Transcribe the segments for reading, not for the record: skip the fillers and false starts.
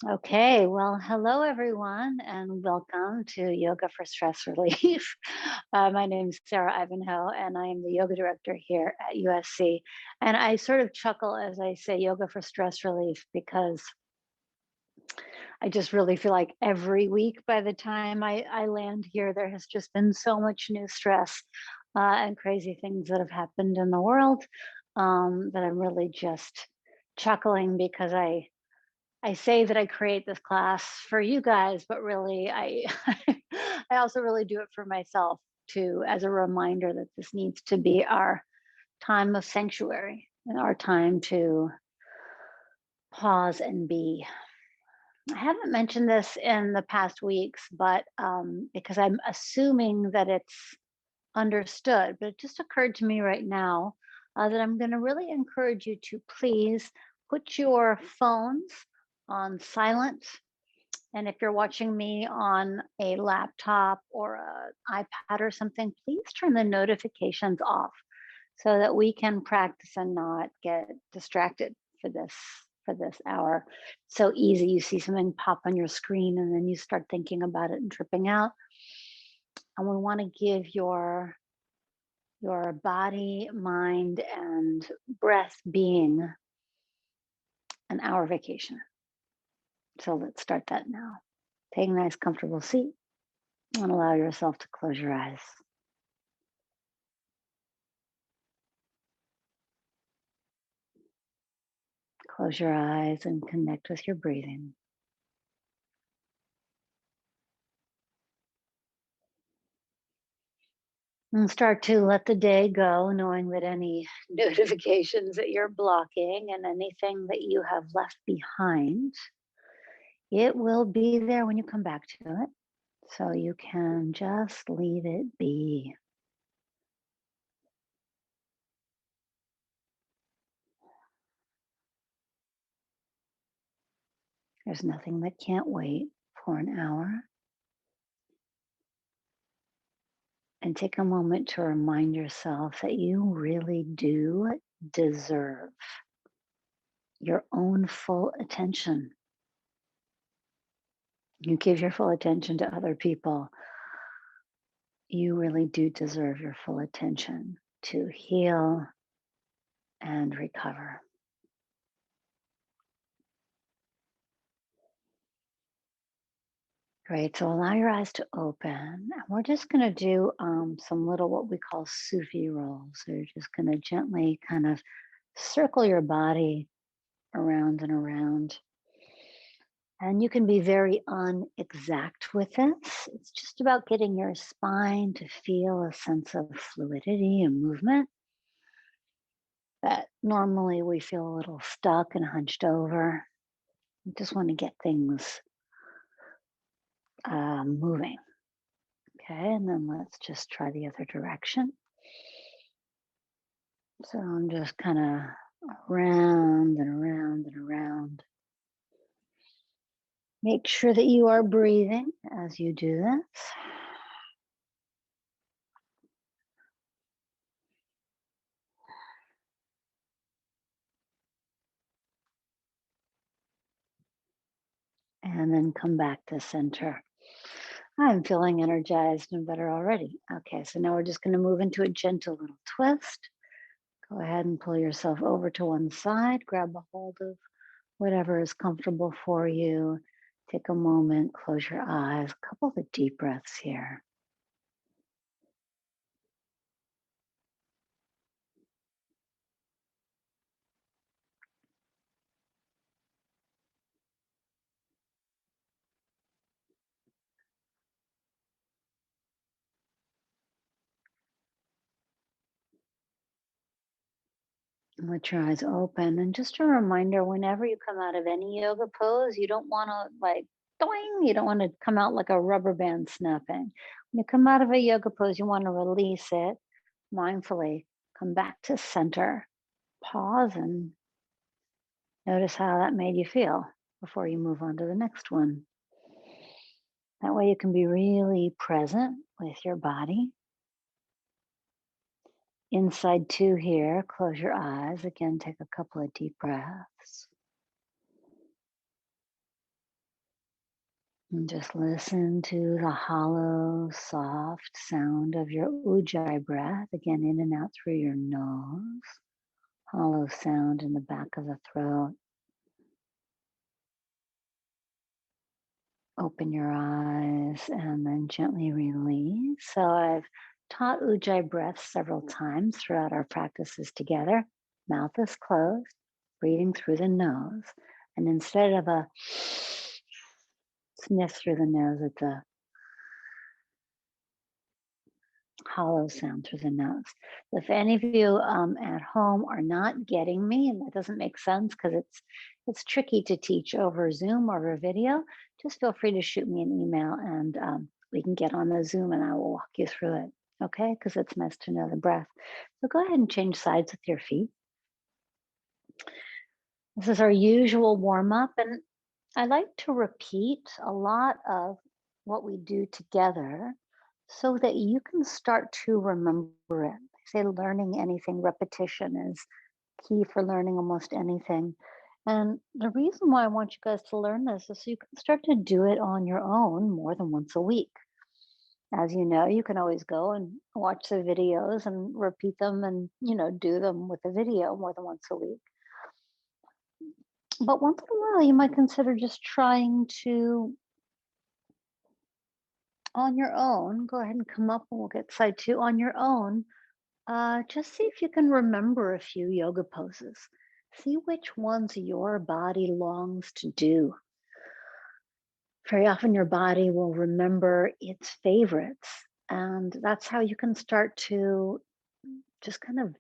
Okay, well, hello everyone, and welcome to Yoga for Stress Relief. My name is Sara Ivanhoe, and I am the yoga director here at USC. And I sort of chuckle as I say yoga for stress relief because I just really feel like every week by the time I land here, there has just been so much new stress and crazy things that have happened in the world that I'm really just chuckling because I say that I create this class for you guys, but really I also really do it for myself too, as a reminder that this needs to be our time of sanctuary and our time to pause and be. I haven't mentioned this in the past weeks, but because I'm assuming that it's understood, but it just occurred to me right now that I'm going to really encourage you to please put your phones on silent. And if you're watching me on a laptop or an iPad or something, please turn the notifications off so that we can practice and not get distracted for this hour. So easy. You see something pop on your screen and then you start thinking about it and tripping out. And we want to give your body, mind, and breath being an hour vacation. So let's start that now. Take a nice comfortable seat and allow yourself to close your eyes. Close your eyes and connect with your breathing. And start to let the day go, knowing that any notifications that you're blocking and anything that you have left behind, it will be there when you come back to it. So you can just leave it be. There's nothing that can't wait for an hour. And take a moment to remind yourself that you really do deserve your own full attention. You give your full attention to other people. You really do deserve your full attention to heal and recover. Great. So allow your eyes to open. And we're just going to do some little what we call Sufi rolls. So you're just going to gently kind of circle your body around and around. And you can be very unexact with this. It's just about getting your spine to feel a sense of fluidity and movement that normally we feel a little stuck and hunched over. We just want to get things moving. Okay, and then let's just try the other direction. So I'm just kind of around and around and around. Make sure that you are breathing as you do this. And then come back to center. I'm feeling energized and better already. Okay, so now we're just going to move into a gentle little twist. Go ahead and pull yourself over to one side. Grab a hold of whatever is comfortable for you. Take a moment, close your eyes, a couple of deep breaths here. And let your eyes open. And just a reminder, whenever you come out of any yoga pose, you don't want to like doing, you don't want to come out like a rubber band snapping. When you come out of a yoga pose, you want to release it mindfully, come back to center, pause, and notice how that made you feel before you move on to the next one. That way you can be really present with your body. Inside two here, close your eyes. Again, take a couple of deep breaths. And just listen to the hollow, soft sound of your ujjayi breath, again in and out through your nose. Hollow sound in the back of the throat. Open your eyes and then gently release. So I've taught ujjayi breath several times throughout our practices together. Mouth is closed, breathing through the nose. And instead of a sniff through the nose, it's a hollow sound through the nose. If any of you at home are not getting me, and that doesn't make sense because it's tricky to teach over Zoom or over video, just feel free to shoot me an email and we can get on the Zoom and I will walk you through it. Okay, because it's nice to know the breath. So go ahead and change sides with your feet. This is our usual warm up, and I like to repeat a lot of what we do together so that you can start to remember it. They say learning anything, repetition is key for learning almost anything. And the reason why I want you guys to learn this is so you can start to do it on your own more than once a week. As you know, you can always go and watch the videos and repeat them and, do them with the video more than once a week. But once in a while, you might consider just trying to, on your own, go ahead and come up and we'll get side two on your own. Just see if you can remember a few yoga poses. See which ones your body longs to do. Very often, your body will remember its favorites. And that's how you can start to just kind of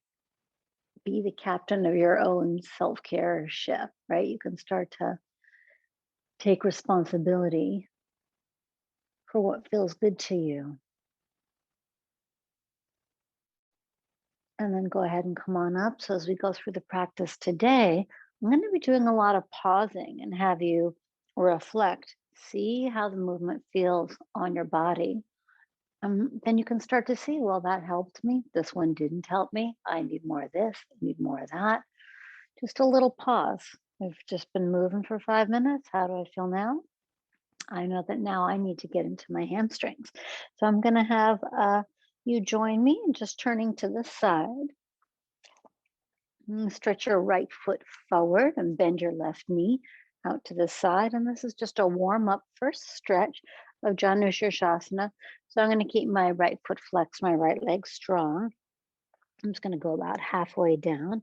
be the captain of your own self care ship, right? You can start to take responsibility for what feels good to you. And then go ahead and come on up. So as we go through the practice today, I'm going to be doing a lot of pausing and have you reflect, see how the movement feels on your body. Then you can start to see, well, that helped me. This one didn't help me. I need more of this. I need more of that. Just a little pause. I've just been moving for 5 minutes. How do I feel now? I know that now I need to get into my hamstrings. So I'm going to have you join me in just turning to the side. Stretch your right foot forward and bend your left knee out to the side. And this is just a warm up first stretch of Janushira Shasana. So I'm going to keep my right foot flexed, my right leg strong. I'm just going to go about halfway down.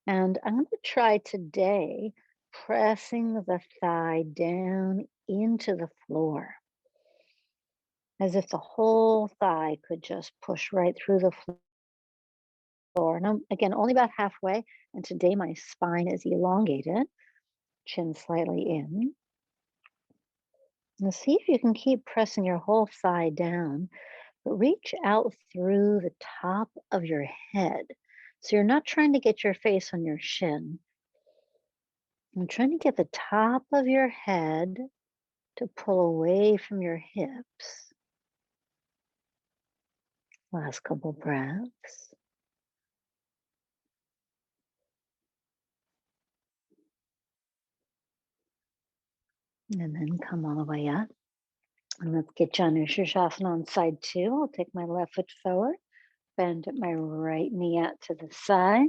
And I'm going to try today pressing the thigh down into the floor, as if the whole thigh could just push right through the floor. And I'm, again, only about halfway. And today my spine is elongated, chin slightly in. Now see if you can keep pressing your whole thigh down, but reach out through the top of your head. So you're not trying to get your face on your shin. I'm trying to get the top of your head to pull away from your hips. Last couple breaths. And then come all the way up. And let's get Janushira Shasana on side two. I'll take my left foot forward, bend my right knee out to the side.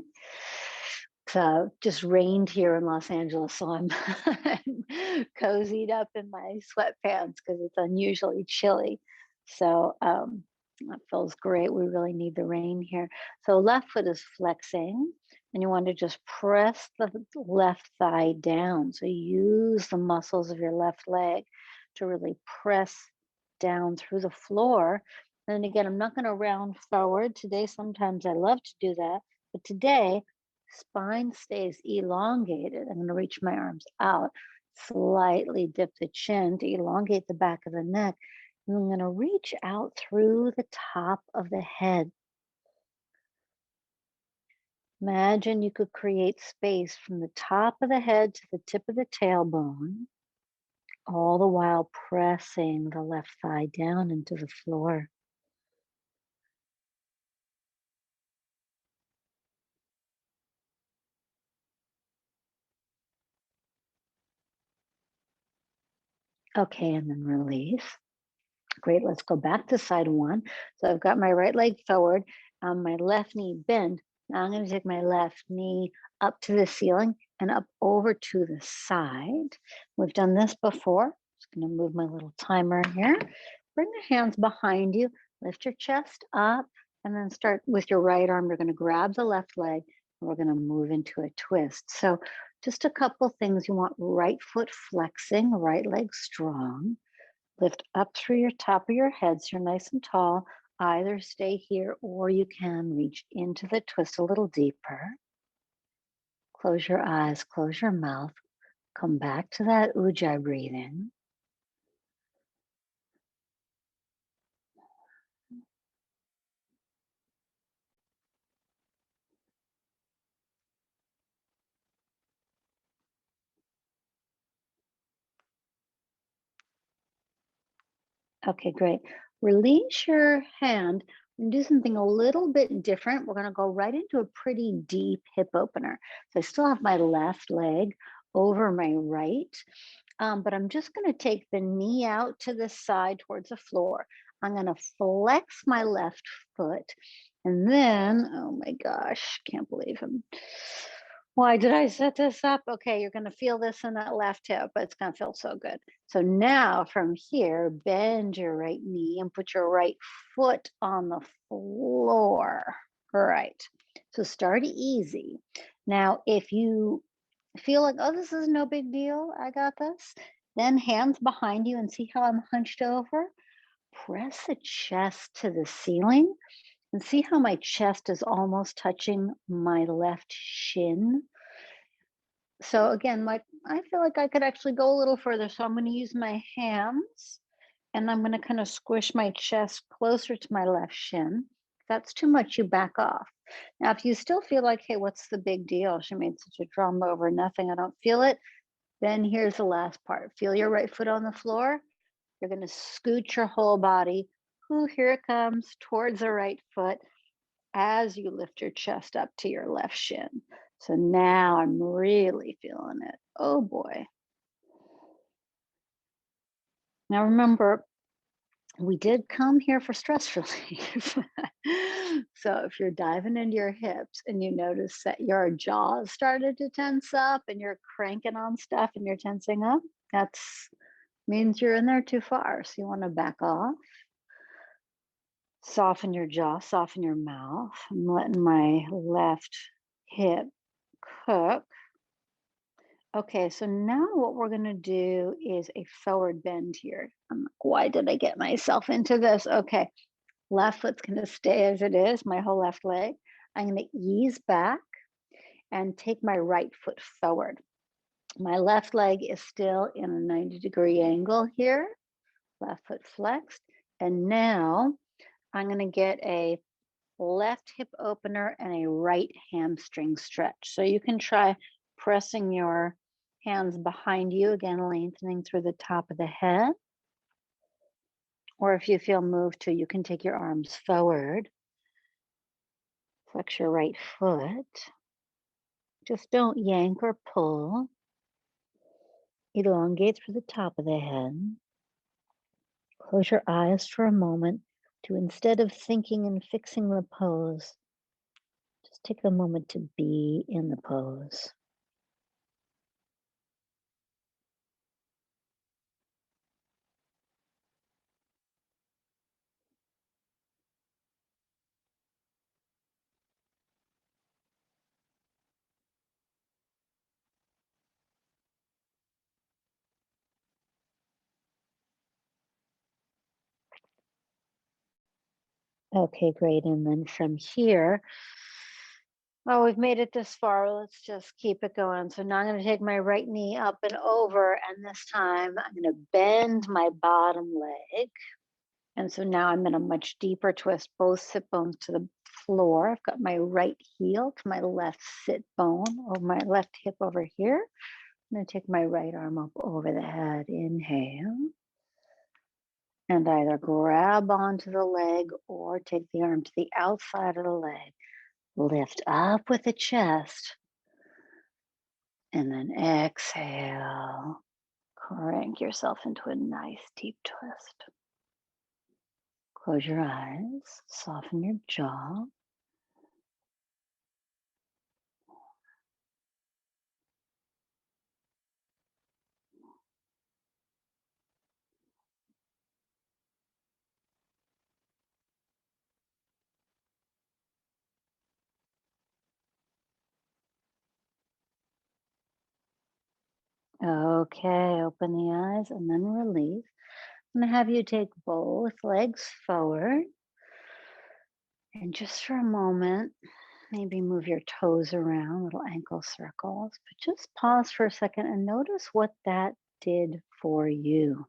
It's just rained here in Los Angeles, so I'm cozied up in my sweatpants because it's unusually chilly. So that feels great. We really need the rain here. So left foot is flexing, and you want to just press the left thigh down. So use the muscles of your left leg to really press down through the floor. And again, I'm not going to round forward today. Sometimes I love to do that, but today, spine stays elongated. I'm going to reach my arms out, slightly dip the chin to elongate the back of the neck. And I'm going to reach out through the top of the head. Imagine you could create space from the top of the head to the tip of the tailbone, all the while pressing the left thigh down into the floor. Okay, and then release. Great, let's go back to side one. So I've got my right leg forward, my left knee bent. Now I'm going to take my left knee up to the ceiling and up over to the side. We've done this before. Just going to move my little timer here. Bring the hands behind you, lift your chest up, and then start with your right arm. You're going to grab the left leg, and we're going to move into a twist. So just a couple things. You want right foot flexing, right leg strong. Lift up through your top of your head so you're nice and tall. Either stay here or you can reach into the twist a little deeper. Close your eyes, close your mouth. Come back to that ujjayi breathing. Okay, great. Release your hand and do something a little bit different. We're going to go right into a pretty deep hip opener. So I still have my left leg over my right, but I'm just going to take the knee out to the side towards the floor. I'm going to flex my left foot. And then, oh my gosh, can't believe him. Why did I set this up? Okay, you're going to feel this in that left hip, but it's going to feel so good. So now from here, bend your right knee and put your right foot on the floor. All right. So start easy. Now, if you feel like, oh, this is no big deal, I got this, then hands behind you and see how I'm hunched over. Press the chest to the ceiling and see how my chest is almost touching my left shin. So again, I feel like I could actually go a little further. So I'm going to use my hands and I'm going to kind of squish my chest closer to my left shin. If that's too much, you back off. Now, if you still feel like, hey, what's the big deal? She made such a drama over nothing. I don't feel it. Then here's the last part. Feel your right foot on the floor. You're going to scoot your whole body. Ooh, here it comes towards the right foot as you lift your chest up to your left shin. So now I'm really feeling it. Oh boy. Now remember, we did come here for stress relief. So if you're diving into your hips and you notice that your jaw started to tense up and you're cranking on stuff and you're tensing up, that's means you're in there too far. So you want to back off. Soften your jaw, soften your mouth. I'm letting my left hip cook. Okay, so now what we're going to do is a forward bend here. Why did I get myself into this? Okay, left foot's going to stay as it is, my whole left leg. I'm going to ease back and take my right foot forward. My left leg is still in a 90-degree angle here, left foot flexed. And now I'm going to get a left hip opener and a right hamstring stretch. So you can try pressing your hands behind you, again, lengthening through the top of the head. Or if you feel moved to, you can take your arms forward. Flex your right foot. Just don't yank or pull. Elongate through the top of the head. Close your eyes for a moment to, instead of thinking and fixing the pose, just take a moment to be in the pose. Okay, great. And then from here, oh, we've made it this far. Let's just keep it going. So now I'm going to take my right knee up and over. And this time I'm going to bend my bottom leg. And so now I'm in a much deeper twist, both sit bones to the floor. I've got my right heel to my left sit bone or my left hip over here. I'm going to take my right arm up over the head. Inhale. And either grab onto the leg or take the arm to the outside of the leg. Lift up with the chest. And then exhale. Crank yourself into a nice deep twist. Close your eyes, soften your jaw. Okay, open the eyes and then release. I'm going to have you take both legs forward. And just for a moment, maybe move your toes around, little ankle circles, but just pause for a second and notice what that did for you.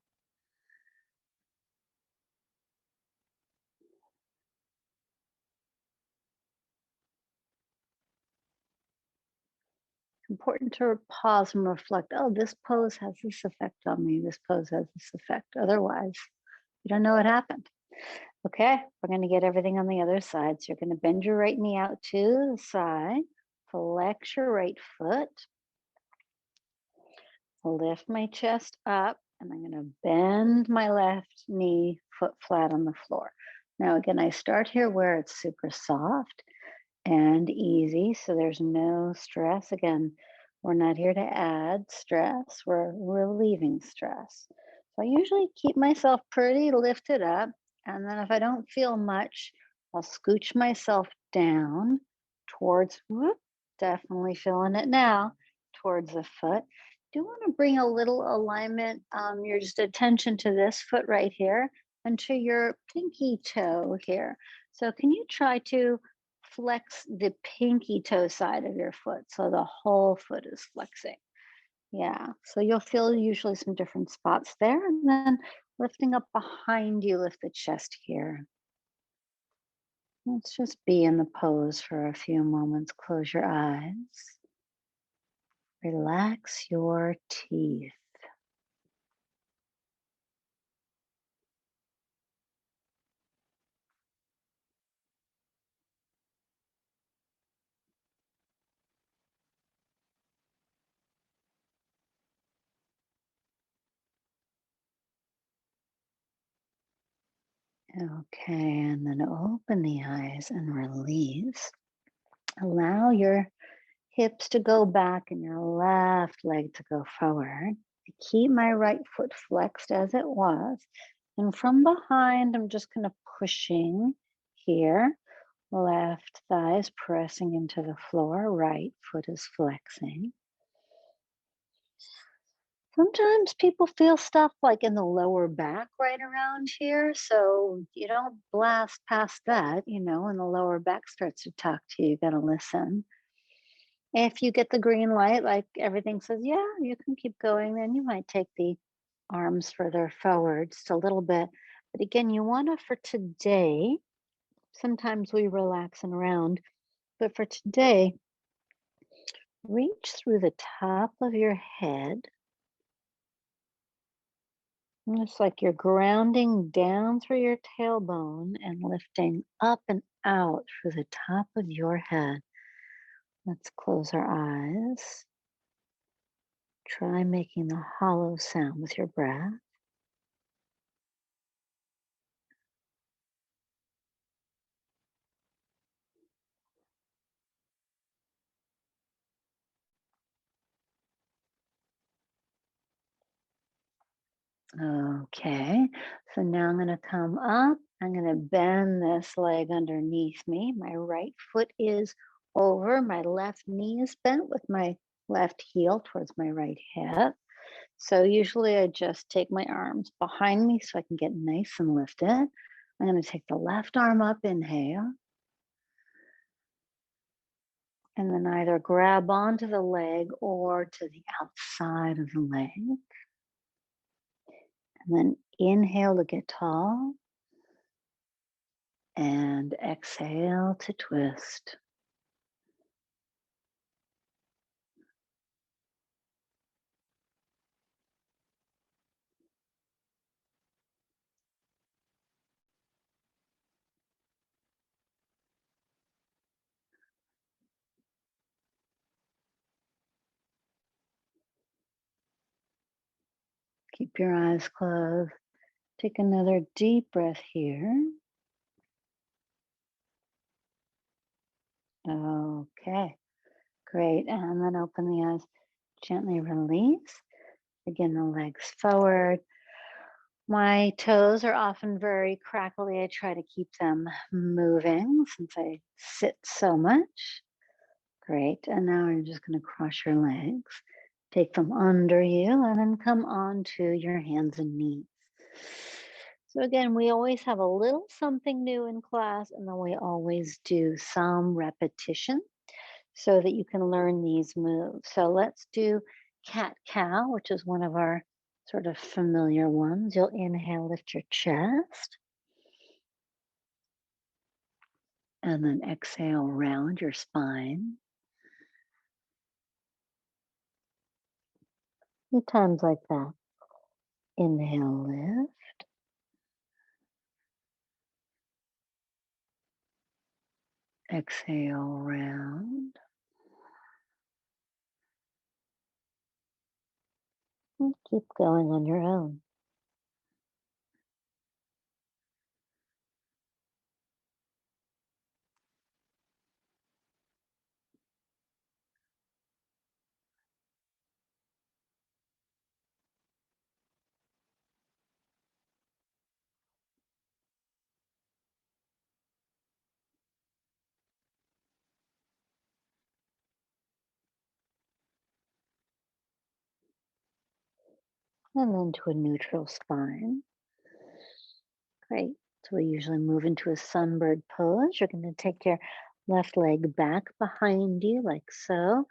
It's important to pause and reflect. Oh, this pose has this effect on me. This pose has this effect. Otherwise, you don't know what happened. Okay, we're going to get everything on the other side. So you're going to bend your right knee out to the side, flex your right foot, lift my chest up, and I'm going to bend my left knee, foot flat on the floor. Now, again, I start here where it's super soft and easy, so there's no stress. Again, we're not here to add stress, we're relieving stress. So I usually keep myself pretty lifted up, and then if I don't feel much, I'll scooch myself down towards, whoop, definitely feeling it now, towards the foot. Do want to bring a little alignment, your just attention to this foot right here and to your pinky toe here. So can you try to flex the pinky toe side of your foot so the whole foot is flexing? Yeah, so you'll feel usually some different spots there. And then lifting up behind you, lift the chest here. Let's just be in the pose for a few moments. Close your eyes. Relax your teeth. Okay, and then open the eyes and release. Allow your hips to go back and your left leg to go forward. I keep my right foot flexed as it was. And from behind, I'm just kind of pushing here. Left thigh is pressing into the floor. Right foot is flexing. Sometimes people feel stuff like in the lower back right around here. So you don't blast past that, when the lower back starts to talk to you, you got to listen. If you get the green light, like everything says, yeah, you can keep going, then you might take the arms further forward just a little bit. But again, you want to, for today, sometimes we relax and round, but for today, reach through the top of your head. And it's like you're grounding down through your tailbone and lifting up and out through the top of your head. Let's close our eyes. Try making the hollow sound with your breath. Okay, so now I'm going to come up. I'm going to bend this leg underneath me. My right foot is over. My left knee is bent with my left heel towards my right hip. So usually I just take my arms behind me so I can get nice and lifted. I'm going to take the left arm up, inhale, and then either grab onto the leg or to the outside of the leg. And then inhale to get tall. And exhale to twist. Keep your eyes closed. Take another deep breath here. Okay, great. And then open the eyes, gently release. Again, the legs forward. My toes are often very crackly. I try to keep them moving since I sit so much. Great. And now you're just going to cross your legs. Take them under you and then come onto your hands and knees. So again, we always have a little something new in class, and then we always do some repetition so that you can learn these moves. So let's do cat-cow, which is one of our sort of familiar ones. You'll inhale, lift your chest. And then exhale, round your spine. A few times like that. Inhale, lift. Exhale, round. And keep going on your own. And then to a neutral spine. Great. So we usually move into a sunbird pose. You're going to take your left leg back behind you like so.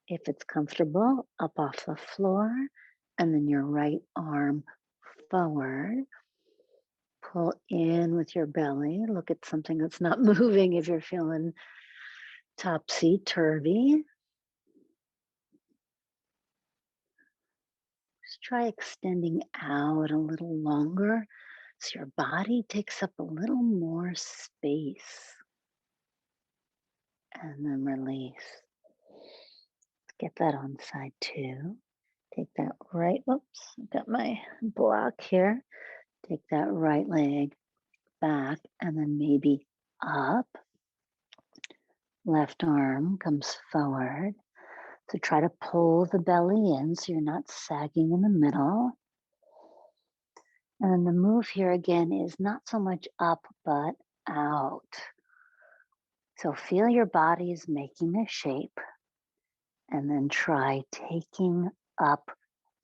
If it's comfortable, up off the floor. And then your right arm forward. Pull in with your belly. Look at something that's not moving if you're feeling topsy-turvy. Just try extending out a little longer so your body takes up a little more space. And then release. Let's get that on side two. Take that right, oops, I've got my block here. Take that right leg back and then maybe up. Left arm comes forward. So try to pull the belly in so you're not sagging in the middle. And the move here again is not so much up, but out. So feel your body is making a shape and then try taking up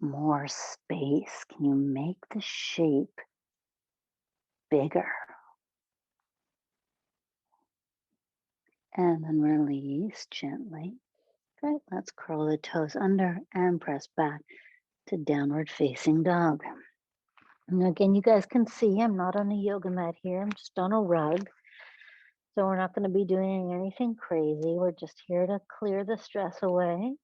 more space. Can you make the shape bigger? And then release gently. Great, let's curl the toes under and press back to downward facing dog. And again, you guys can see I'm not on a yoga mat here. I'm just on a rug. So we're not going to be doing anything crazy. We're just here to clear the stress away.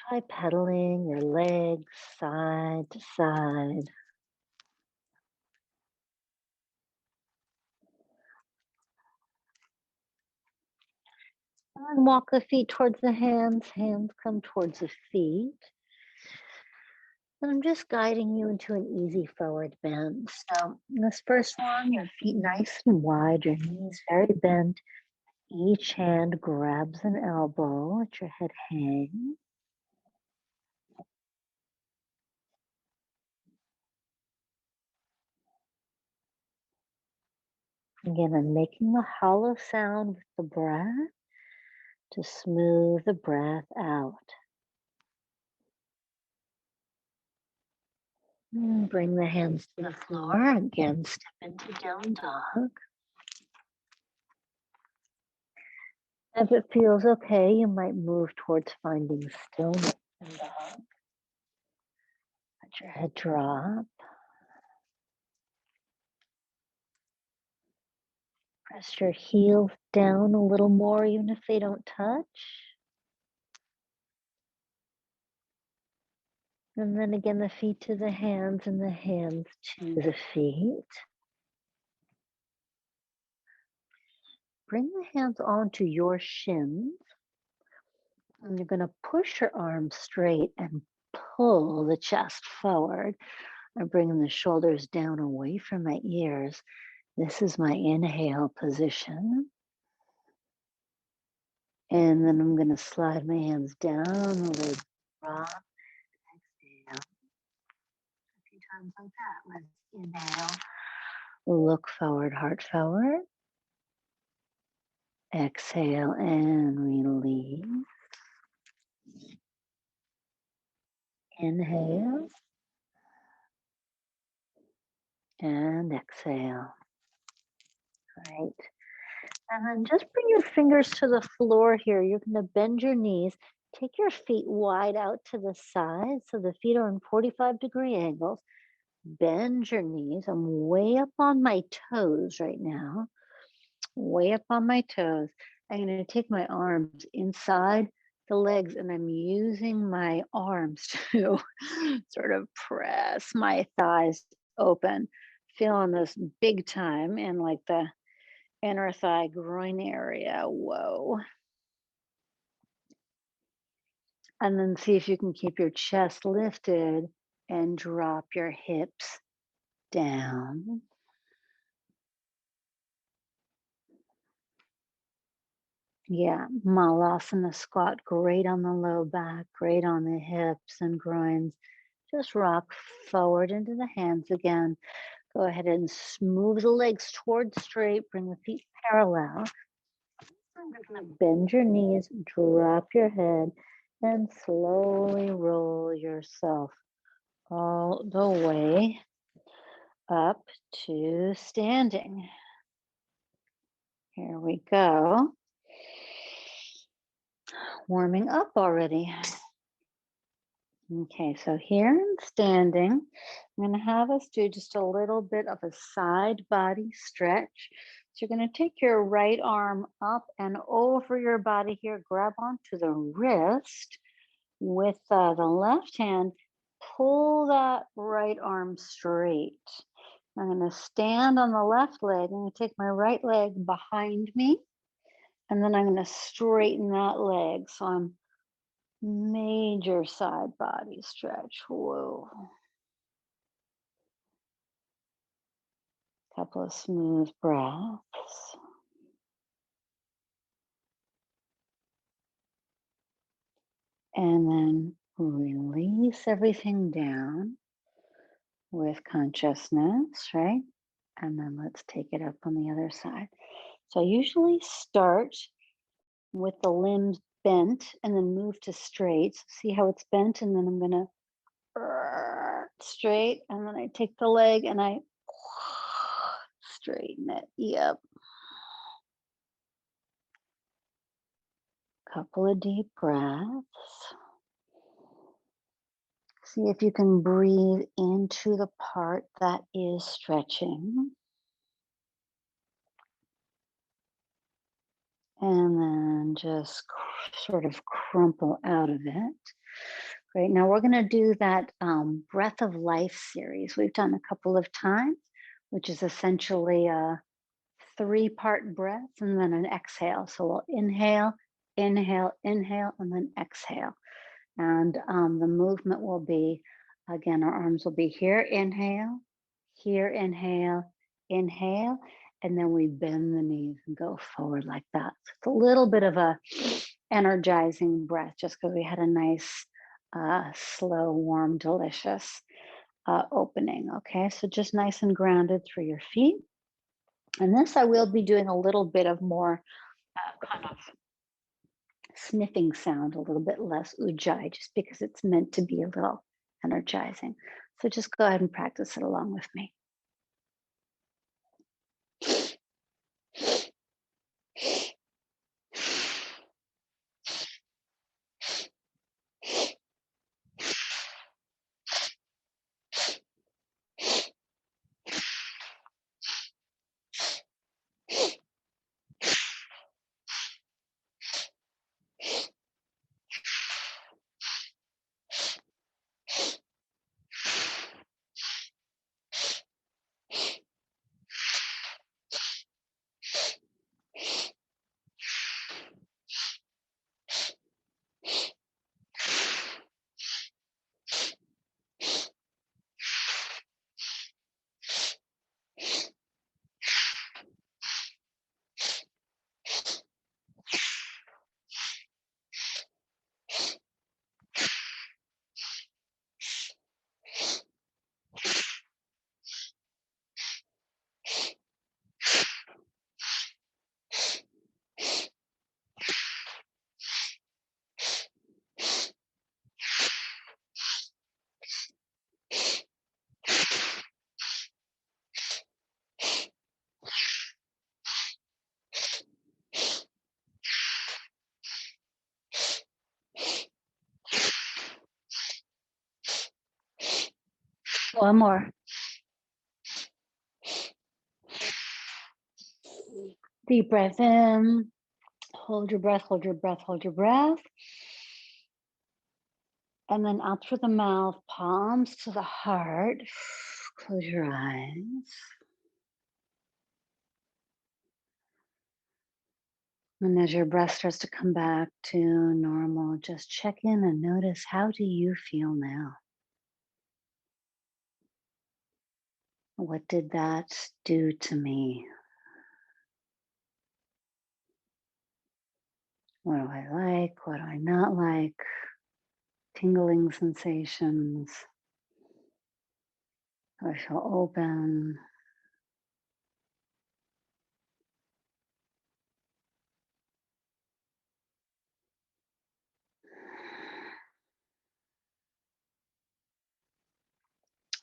Try pedaling your legs side to side. And walk the feet towards the hands. Hands come towards the feet. And I'm just guiding you into an easy forward bend. So in this first one, your feet nice and wide, your knees very bent. Each hand grabs an elbow, let your head hang. Again, I'm making the hollow sound with the breath to smooth the breath out. And bring the hands to the floor. Again, step into down dog. If it feels okay, you might move towards finding stillness in dog. Let your head drop. Press your heels down a little more, even if they don't touch. And then again, the feet to the hands and the hands to the feet. Bring the hands onto your shins. And you're going to push your arms straight and pull the chest forward. I'm bringing the shoulders down away from my ears. This is my inhale position. And then I'm going to slide my hands down the legs, drop, exhale. A few times like that. Let's inhale. Look forward, heart forward. Exhale and release. Inhale. And exhale. Right. And then just bring your fingers to the floor here. You're going to bend your knees. Take your feet wide out to the side so the feet are in 45-degree angles. Bend your knees. I'm way up on my toes right now. Way up on my toes. I'm going to take my arms inside the legs and I'm using my arms to sort of press my thighs open. Feeling this big time in like the inner thigh groin area. Whoa. And then see if you can keep your chest lifted and drop your hips down. Yeah, Malasana squat, great on the low back, great on the hips and groins. Just rock forward into the hands again. Go ahead and move the legs towards straight, bring the feet parallel. You're going to bend your knees, drop your head, and slowly roll yourself all the way up to standing. Here we go. Warming up already. Okay, so here in standing, I'm going to have us do just a little bit of a side body stretch. So you're going to take your right arm up and over your body here, grab onto the wrist with the left hand, pull that right arm straight. I'm going to stand on the left leg. I'm going to take my right leg behind me, and then I'm going to straighten that leg. So I'm major side body stretch. Whoa. Couple of smooth breaths. And then release everything down with consciousness, right? And then let's take it up on the other side. So I usually start with the limbs bent and then move to straight. So see how it's bent, and then I'm going to straight, and then I take the leg and I straighten it. Yep. Couple of deep breaths. See if you can breathe into the part that is stretching. And then just sort of crumple out of it. Great. Now we're going to do that Breath of Life series we've done a couple of times, which is essentially a 3-part breath and then an exhale. So we'll inhale, inhale, inhale, and then exhale. And the movement will be, again, our arms will be here, inhale, inhale, and then we bend the knees and go forward like that. So it's a little bit of a energizing breath just because we had a nice, slow, warm, delicious opening. Okay, so just nice and grounded through your feet. And this I will be doing a little bit of more kind of sniffing sound, a little bit less ujjayi, just because it's meant to be a little energizing. So just go ahead and practice it along with me. One more. Deep breath in. Hold your breath, hold your breath, hold your breath. And then out through the mouth, palms to the heart. Close your eyes. And as your breath starts to come back to normal, just check in and notice, how do you feel now? What did that do to me? What do I like? What do I not like? Tingling sensations. Do I feel open?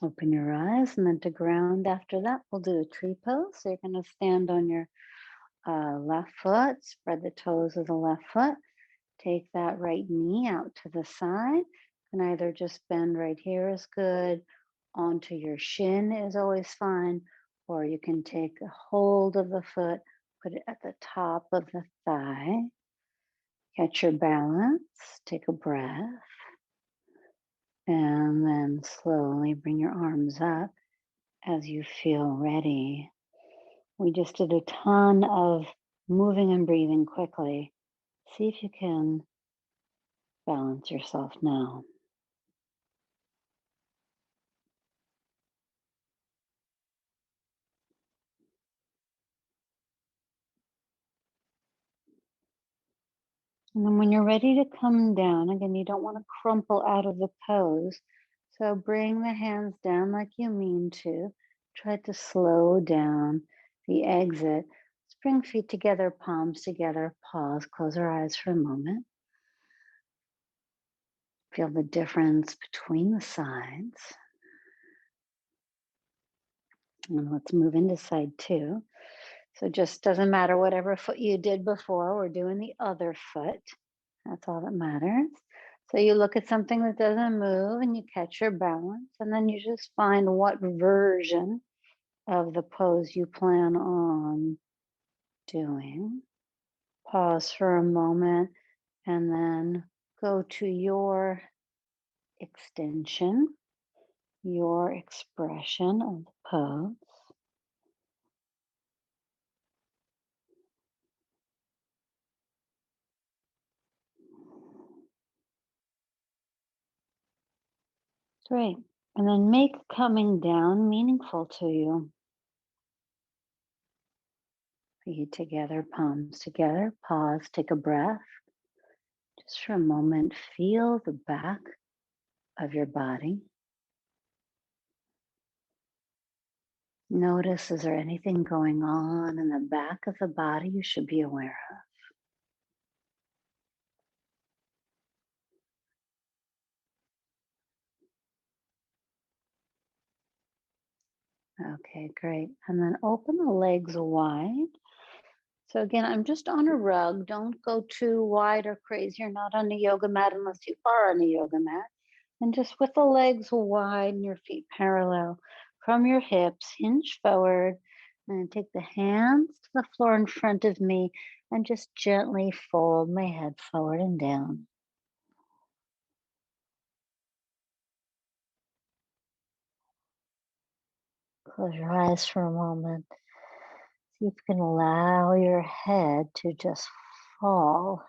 Open your eyes, and then to ground after that, we'll do a tree pose. So you're going to stand on your left foot, spread the toes of the left foot, take that right knee out to the side, and either just bend right here is good, onto your shin is always fine, or you can take a hold of the foot, put it at the top of the thigh, catch your balance, take a breath, and then slowly bring your arms up as you feel ready. We just did a ton of moving and breathing quickly. See if you can balance yourself now. And then when you're ready to come down, again, you don't want to crumple out of the pose. So bring the hands down like you mean to. Try to slow down the exit. Let's bring feet together, palms together, pause, close our eyes for a moment. Feel the difference between the sides. And let's move into side two. So just doesn't matter whatever foot you did before, we're doing the other foot. That's all that matters. So you look at something that doesn't move and you catch your balance, and then you just find what version of the pose you plan on doing. Pause for a moment and then go to your extension, your expression of the pose. Great. And then make coming down meaningful to you. Feet together, palms together. Pause, take a breath. Just for a moment, feel the back of your body. Notice, is there anything going on in the back of the body you should be aware of? Okay, great. And then open the legs wide. So again, I'm just on a rug. Don't go too wide or crazy. You're not on the yoga mat unless you are on the yoga mat. And just with the legs wide and your feet parallel from your hips, hinge forward, and take the hands to the floor in front of me and just gently fold my head forward and down. Close your eyes for a moment. See if you can allow your head to just fall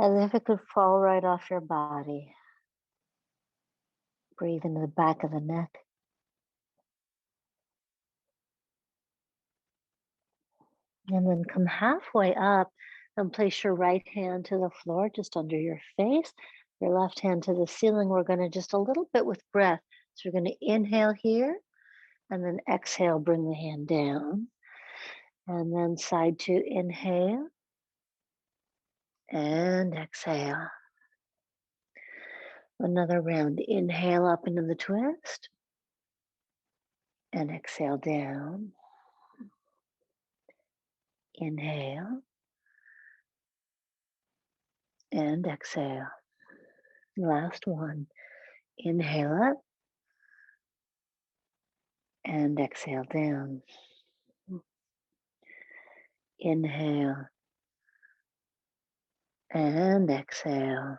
as if it could fall right off your body. Breathe into the back of the neck. And then come halfway up and place your right hand to the floor just under your face, your left hand to the ceiling. We're going to just a little bit with breath. So we're going to inhale here and then exhale, bring the hand down. And then side two, inhale and exhale. Another round, inhale up into the twist and exhale down. Inhale and exhale. Last one, inhale up and exhale down. Inhale and exhale.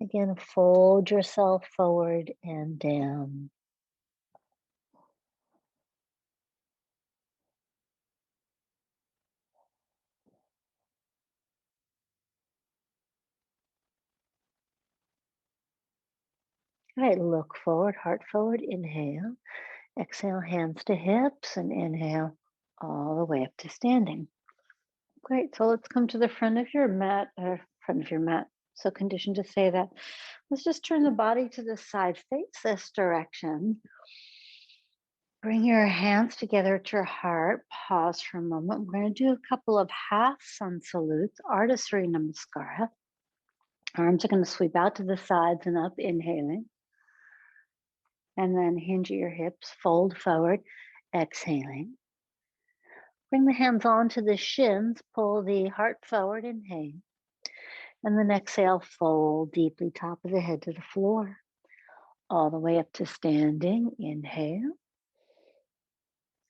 Again, fold yourself forward and down. All right, look forward, heart forward, inhale. Exhale, hands to hips, and inhale all the way up to standing. Great, so let's come to the front of your mat, so conditioned to say that. Let's just turn the body to the side, face this direction. Bring your hands together at your heart. Pause for a moment. We're going to do a couple of half sun salutes, Arta Hanumanasana. Arms are going to sweep out to the sides and up, inhaling. And then hinge at your hips, fold forward, exhaling. Bring the hands onto the shins, pull the heart forward, inhale. And then exhale, fold deeply, top of the head to the floor. All the way up to standing, inhale.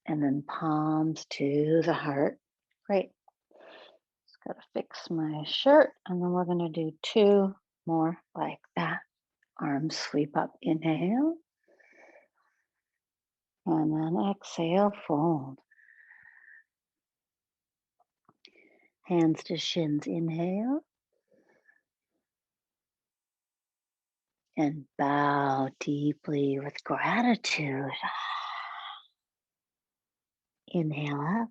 And then palms to the heart. Great. Just got to fix my shirt. And then we're going to do 2 more like that. Arms sweep up, inhale. And then exhale, fold. Hands to shins, inhale. And bow deeply with gratitude. Inhale up.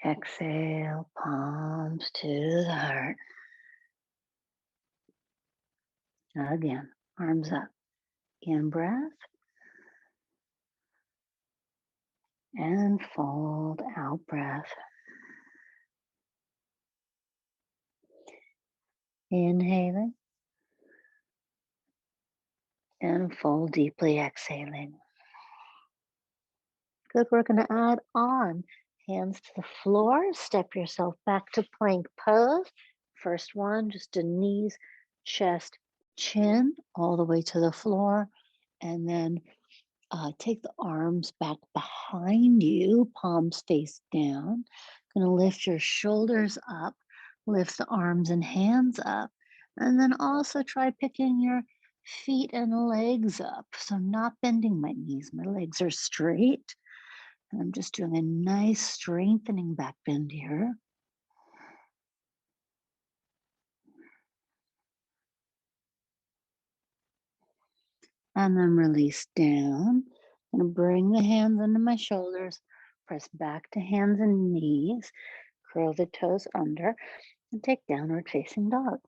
Exhale, palms to the heart. Again, arms up. In breath. And fold, out breath. Inhaling. And fold deeply, exhaling. Good, we're going to add on. Hands to the floor, step yourself back to plank pose. First one, just a knees, chest, chin, all the way to the floor. And then take the arms back behind you, palms face down. Going to lift your shoulders up, lift the arms and hands up. And then also try picking your feet and legs up. So not bending my knees, my legs are straight. And I'm just doing a nice strengthening back bend here. And then release down. I'm going to bring the hands under my shoulders, press back to hands and knees, curl the toes under, and take downward facing dog.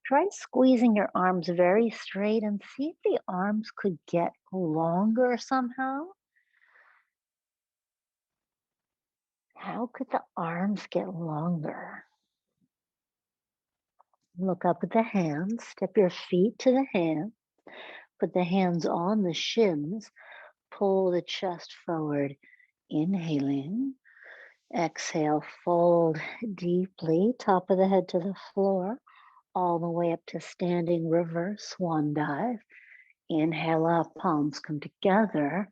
Try squeezing your arms very straight and see if the arms could get longer somehow. How could the arms get longer? Look up at the hands, step your feet to the hands, put the hands on the shins, pull the chest forward, inhaling. Exhale, fold deeply, top of the head to the floor, all the way up to standing reverse swan dive. Inhale up, palms come together.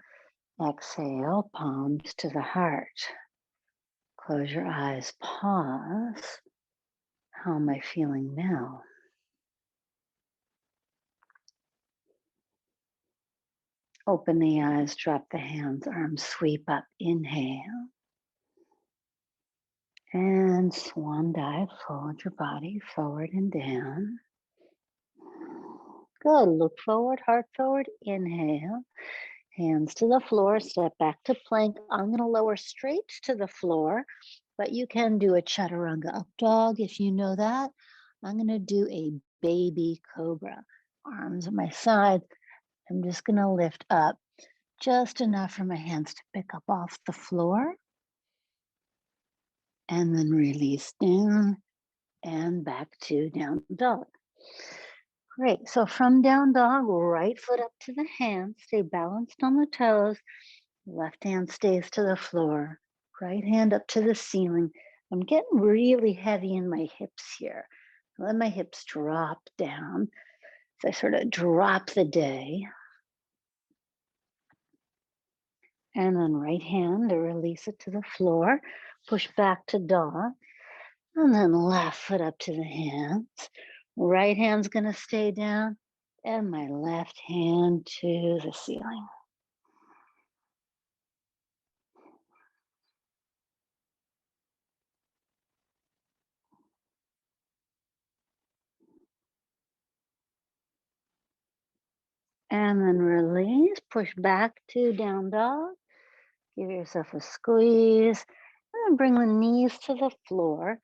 Exhale, palms to the heart. Close your eyes, pause. How am I feeling now? Open the eyes, drop the hands, arms sweep up, inhale. And swan dive, fold your body forward and down. Good, look forward, heart forward, inhale. Hands to the floor, step back to plank. I'm gonna lower straight to the floor, but you can do a chaturanga up dog if you know that. I'm gonna do a baby cobra. Arms at my side. I'm just gonna lift up just enough for my hands to pick up off the floor. And then release down and back to down dog. Great, so from down dog, right foot up to the hand, stay balanced on the toes, left hand stays to the floor, right hand up to the ceiling. I'm getting really heavy in my hips here. Let my hips drop down. So I sort of drop the day. And then right hand to release it to the floor. Push back to dog. And then left foot up to the hands. Right hand's going to stay down. And my left hand to the ceiling. And then release, push back to down dog. Give yourself a squeeze. And then bring the knees to the floor.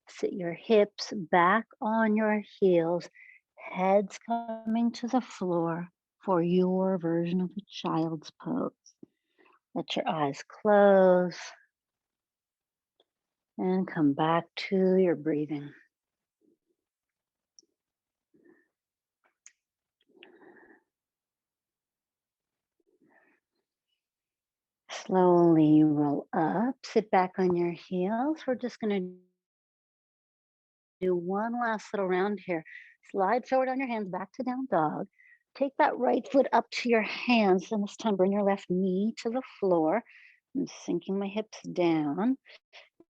Sit your hips back on your heels. Head's coming to the floor for your version of a child's pose. Let your eyes close. And come back to your breathing. Slowly roll up, sit back on your heels. We're just going to do one last little round here. Slide forward on your hands, back to down dog. Take that right foot up to your hands, and this time bring your left knee to the floor. I'm sinking my hips down.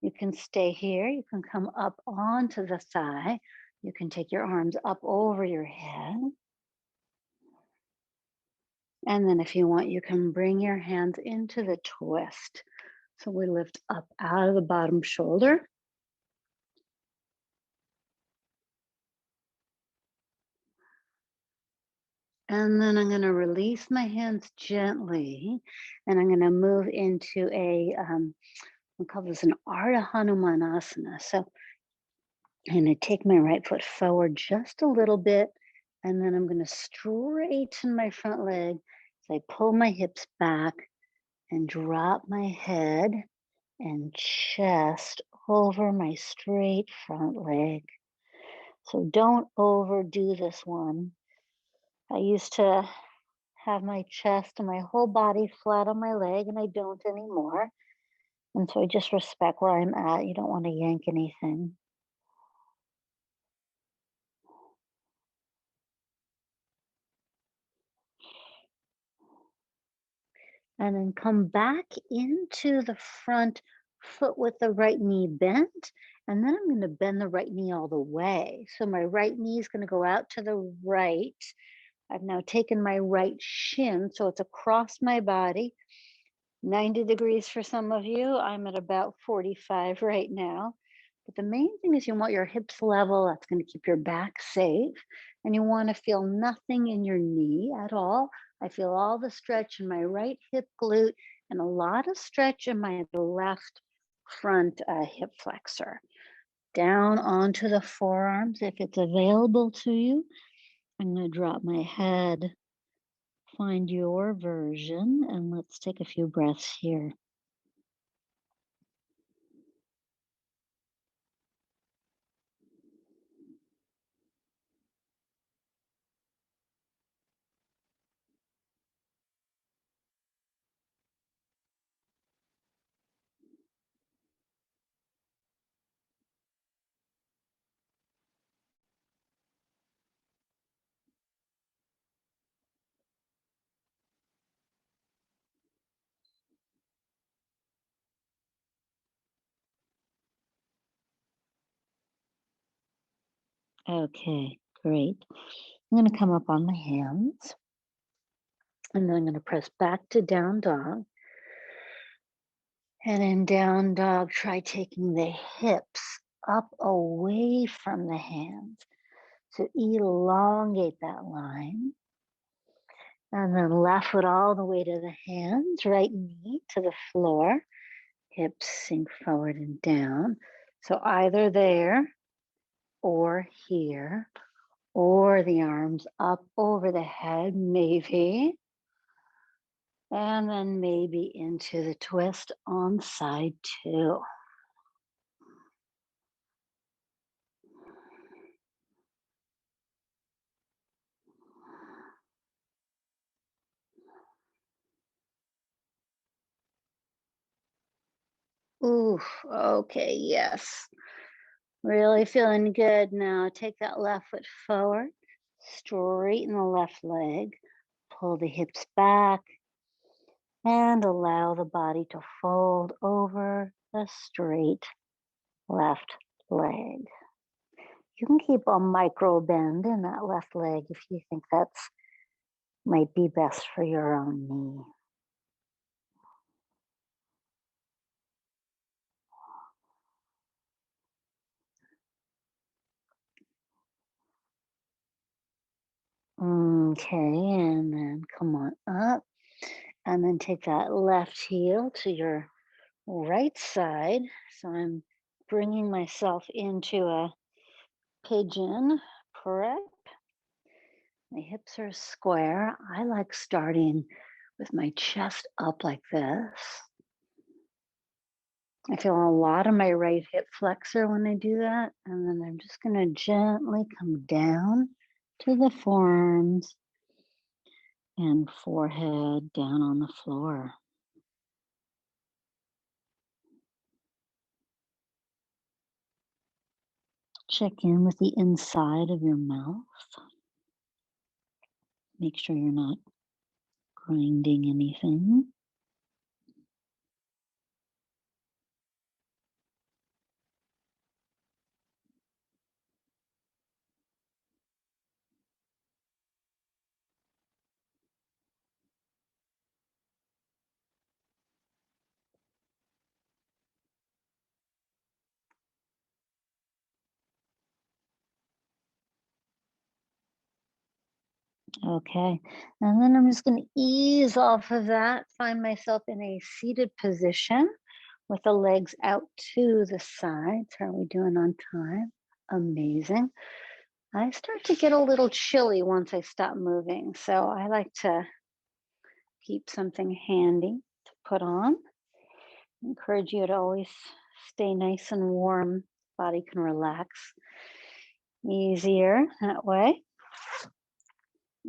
You can stay here. You can come up onto the thigh. You can take your arms up over your head. And then if you want, you can bring your hands into the twist. So we lift up out of the bottom shoulder. And then I'm going to release my hands gently. And I'm going to move into we call this an Arta Hanumanasana. So I'm going to take my right foot forward just a little bit. And then I'm going to straighten my front leg as I pull my hips back and drop my head and chest over my straight front leg. So don't overdo this one. I used to have my chest and my whole body flat on my leg, and I don't anymore. And so I just respect where I'm at. You don't want to yank anything. And then come back into the front foot with the right knee bent. And then I'm going to bend the right knee all the way. So my right knee is going to go out to the right. I've now taken my right shin, so it's across my body. 90 degrees for some of you. I'm at about 45 right now. But the main thing is you want your hips level. That's going to keep your back safe. And you want to feel nothing in your knee at all. I feel all the stretch in my right hip glute and a lot of stretch in my left front hip flexor. Down onto the forearms if it's available to you. I'm going to drop my head. Find your version, and let's take a few breaths here. Okay, great. I'm going to come up on my hands, and then I'm going to press back to down dog. And in down dog, try taking the hips up away from the hands. So elongate that line. And then left foot all the way to the hands, right knee to the floor. Hips sink forward and down. So either there or here, or the arms up over the head, maybe. And then maybe into the twist on side 2. Ooh, okay, yes. Really feeling good now. Take that left foot forward, straighten the left leg, pull the hips back, and allow the body to fold over the straight left leg. You can keep a micro bend in that left leg if you think that's might be best for your own knee. Okay, and then come on up, and then take that left heel to your right side. So I'm bringing myself into a pigeon prep. My hips are square. I like starting with my chest up like this. I feel a lot of my right hip flexor when I do that. And then I'm just going to gently come down to the forearms and forehead down on the floor. Check in with the inside of your mouth. Make sure you're not grinding anything. Okay, and then I'm just going to ease off of that, find myself in a seated position with the legs out to the sides. How are we doing on time? Amazing. I start to get a little chilly once I stop moving, so I like to keep something handy to put on. I encourage you to always stay nice and warm. Body can relax easier that way.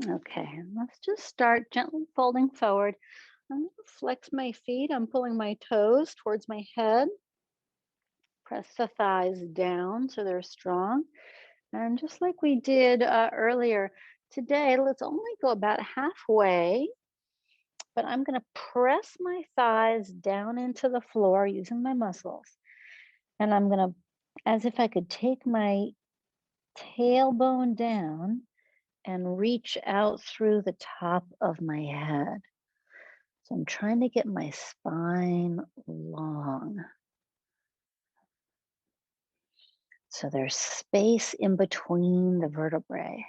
Okay, let's just start gently folding forward. I'm going to flex my feet. I'm pulling my toes towards my head. Press the thighs down so they're strong. And just like we did earlier, today, let's only go about halfway. But I'm going to press my thighs down into the floor using my muscles. And I'm going to, as if I could take my tailbone down and reach out through the top of my head. So I'm trying to get my spine long. So there's space in between the vertebrae.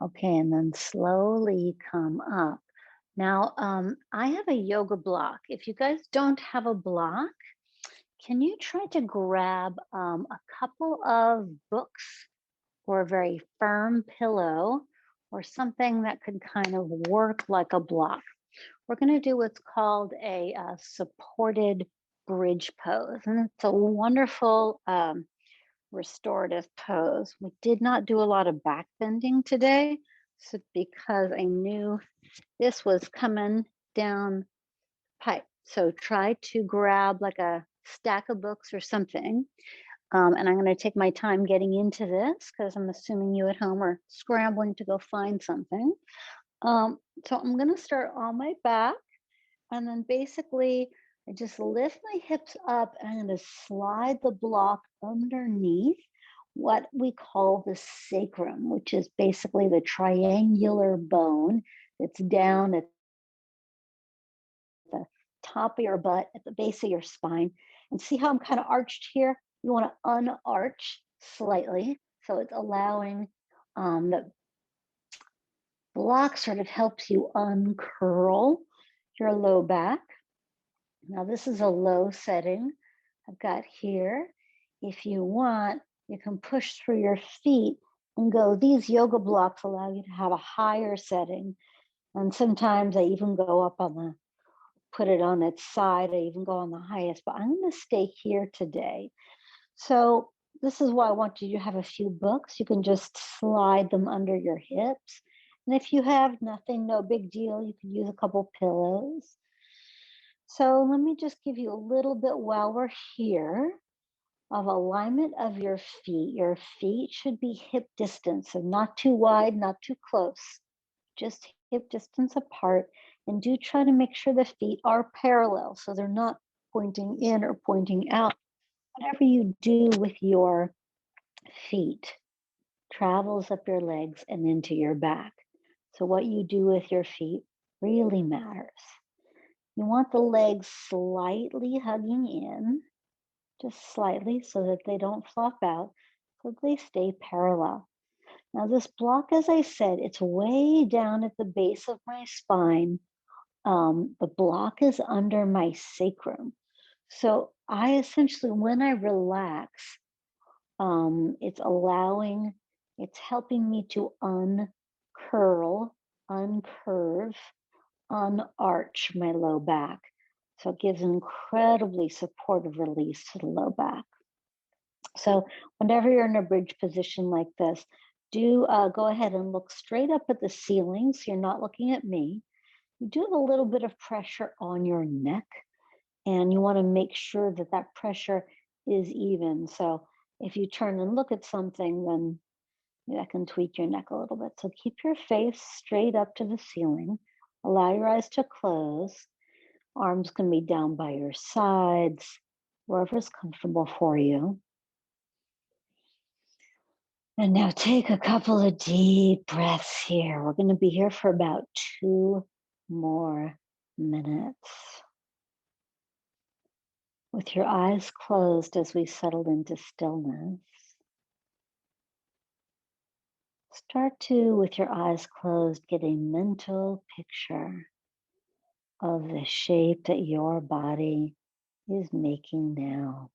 Okay, and then slowly come up. Now, I have a yoga block. If you guys don't have a block, can you try to grab a couple of books or a very firm pillow or something that could kind of work like a block? We're going to do what's called a supported bridge pose. And it's a wonderful restorative pose. We did not do a lot of back bending today, so because I knew this was coming down pipe. So try to grab like a stack of books or something. And I'm going to take my time getting into this because I'm assuming you at home are scrambling to go find something. So I'm going to start on my back, and then basically I just lift my hips up and I'm going to slide the block underneath what we call the sacrum, which is basically the triangular bone that's down at the top of your butt, at the base of your spine. And see how I'm kind of arched here? You want to unarch slightly. So it's allowing the block sort of helps you uncurl your low back. Now this is a low setting I've got here. If you want, you can push through your feet and go. These yoga blocks allow you to have a higher setting. And sometimes I even go up on the put it on its side. I even go on the highest, but I'm going to stay here today. So this is why I want you to have a few books. You can just slide them under your hips. And if you have nothing, no big deal. You can use a couple pillows. So let me just give you a little bit while we're here of alignment of your feet. Your feet should be hip distance, so not too wide, not too close, just hip distance apart. And do try to make sure the feet are parallel, so they're not pointing in or pointing out. Whatever you do with your feet travels up your legs and into your back. So what you do with your feet really matters. You want the legs slightly hugging in, just slightly, so that they don't flop out, so they stay parallel. Now this block, as I said, it's way down at the base of my spine. The block is under my sacrum. So I essentially, when I relax, it's helping me to uncurl, uncurve, unarch my low back. So it gives an incredibly supportive release to the low back. So whenever you're in a bridge position like this, do go ahead and look straight up at the ceiling so you're not looking at me. You do have a little bit of pressure on your neck, and you want to make sure that that pressure is even. So if you turn and look at something, then that can tweak your neck a little bit. So keep your face straight up to the ceiling. Allow your eyes to close. Arms can be down by your sides, wherever's comfortable for you. And now take a couple of deep breaths here. We're going to be here for about 2 more minutes. With your eyes closed as we settle into stillness, start to, with your eyes closed, get a mental picture of the shape that your body is making now.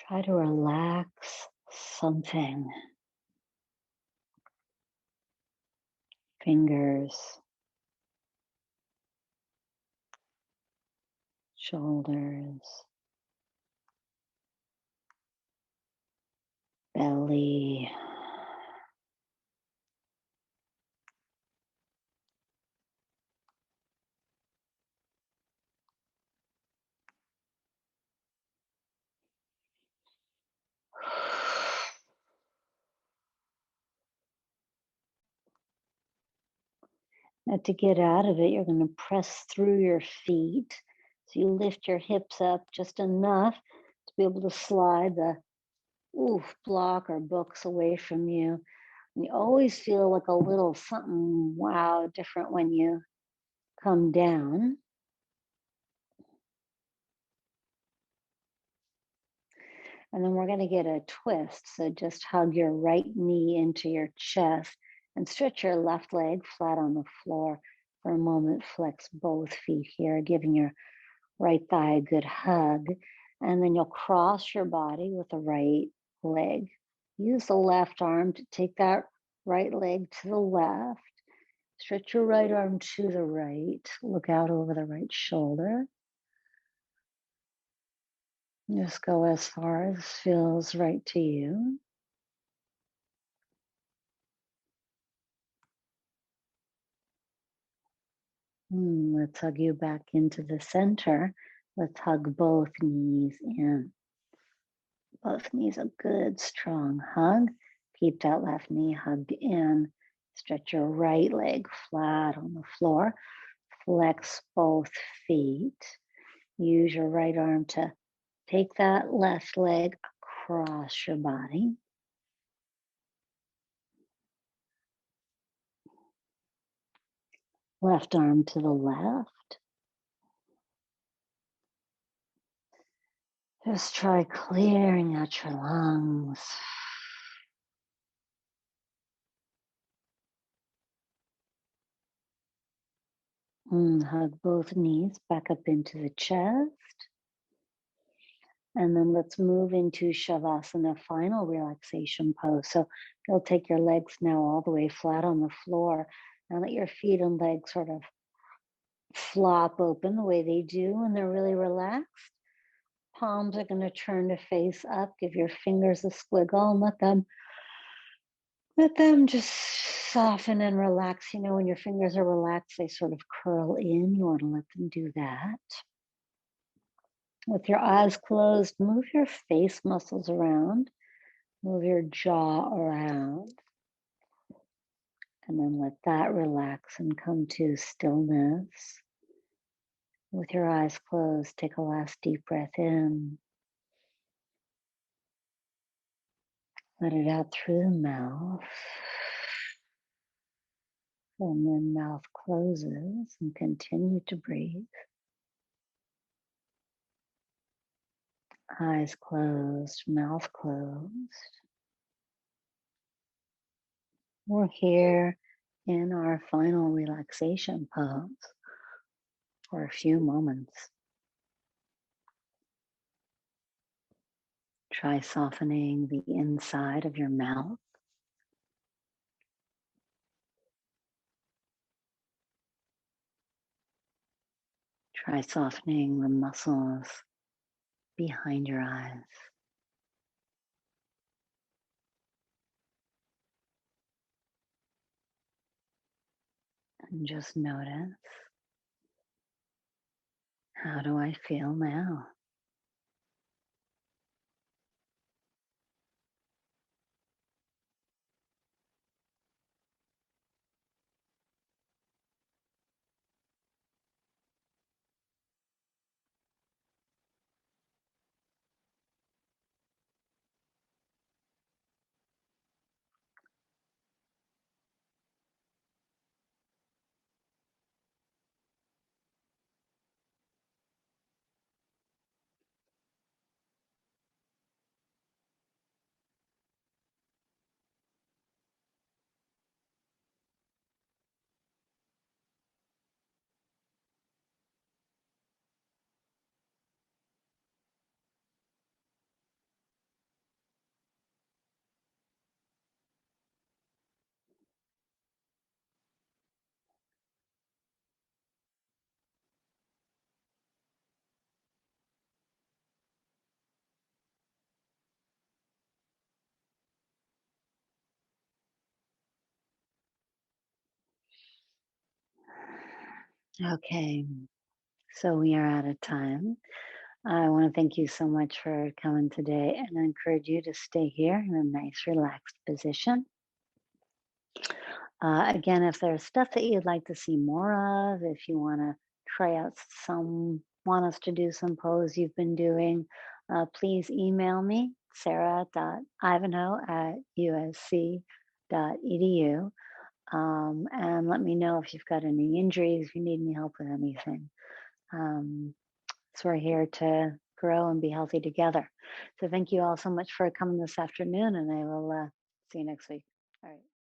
Try to relax something. Fingers, shoulders, belly. Now to get out of it, you're going to press through your feet. So you lift your hips up just enough to be able to slide the block or books away from you. And you always feel like a little something, wow, different when you come down. And then we're going to get a twist. So just hug your right knee into your chest and stretch your left leg flat on the floor for a moment. Flex both feet here, giving your right thigh a good hug. And then you'll cross your body with the right leg. Use the left arm to take that right leg to the left. Stretch your right arm to the right. Look out over the right shoulder. Just go as far as feels right to you. Let's hug you back into the center. Let's hug both knees in. Both knees a good strong hug. Keep that left knee hugged in. Stretch your right leg flat on the floor. Flex both feet. Use your right arm to take that left leg across your body. Left arm to the left. Just try clearing out your lungs. Hug both knees back up into the chest. And then let's move into Shavasana, final relaxation pose. So you'll take your legs now all the way flat on the floor and let your feet and legs sort of flop open the way they do when they're really relaxed. Palms are going to turn to face up. Give your fingers a squiggle and let them just soften and relax. You know, when your fingers are relaxed, they sort of curl in. You want to let them do that. With your eyes closed, move your face muscles around. Move your jaw around. And then let that relax and come to stillness. With your eyes closed, take a last deep breath in. Let it out through the mouth. And then mouth closes and continue to breathe. Eyes closed, mouth closed. We're here in our final relaxation pose for a few moments. Try softening the inside of your mouth. Try softening the muscles behind your eyes. And just notice, how do I feel now? Okay, so we are out of time. I want to thank you so much for coming today, and I encourage you to stay here in a nice, relaxed position. Again, if there's stuff that you'd like to see more of, if you want to try out want us to do some pose you've been doing, please email me, sarah.ivanhoe@usc.edu, and let me know if you've got any injuries, if you need any help with anything. So we're here to grow and be healthy together. So thank you all so much for coming this afternoon, and I will see you next week. All right.